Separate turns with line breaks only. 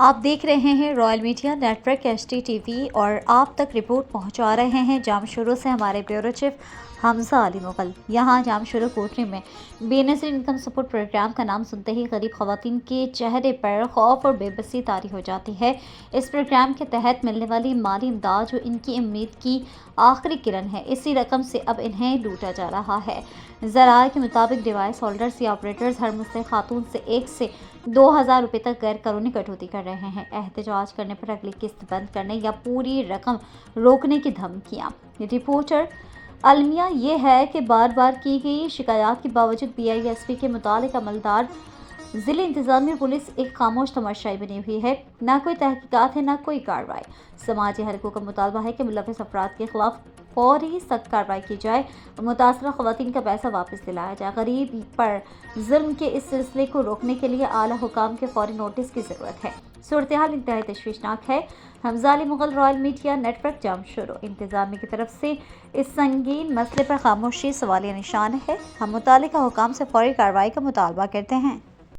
آپ دیکھ رہے ہیں royal media network HT TV اور آپ تک رپورٹ پہنچا رہے ہیں جام شروع سے ہمارے بیورو چیف حمزہ علی مغل۔ یہاں جام شروع کوٹری میں بے نظیر انکم سپورٹ پروگرام کا نام سنتے ہی غریب خواتین کے چہرے پر خوف اور بے بسی طاری ہو جاتی ہے۔ اس پروگرام کے تحت ملنے والی مالی امداد جو ان کی امید کی آخری کرن ہے، اسی رقم سے اب انہیں لوٹا جا رہا ہے۔ ذرائع کے مطابق ڈیوائس ہولڈرز یا آپریٹرز ہر مستحق خاتون سے 1 سے 2,000 روپے تک غیر قانونی کٹوتی کر رہے ہیں۔ احتجاج کرنے پر اگلی قسط بند کرنے یا پوری رقم روکنے کی دھمکیاں۔ رپورٹر المیہ یہ ہے کہ بار بار کی گئی شکایات کے باوجود BISP کے متعلق عملدار ضلع انتظامیہ اور پولیس ایک خاموش تماشائی بنی ہوئی ہے۔ نہ کوئی تحقیقات ہے، نہ کوئی کارروائی۔ سماجی حلقوں کا مطالبہ ہے کہ ملوث افراد کے خلاف فوری سخت کارروائی کی جائے اور متاثرہ خواتین کا پیسہ واپس دلایا جائے۔ غریب پر ظلم کے اس سلسلے کو روکنے کے لیے اعلیٰ حکام کے فوری نوٹس کی ضرورت ہے۔ صورتحال انتہائی تشویشناک ہے۔ Hamza Ali Mughal, royal media network, jam شروع۔ انتظامیہ کی طرف سے اس سنگین مسئلے پر خاموشی سوالیہ نشان ہے۔ ہم متعلقہ حکام سے فوری کارروائی کا مطالبہ کرتے ہیں۔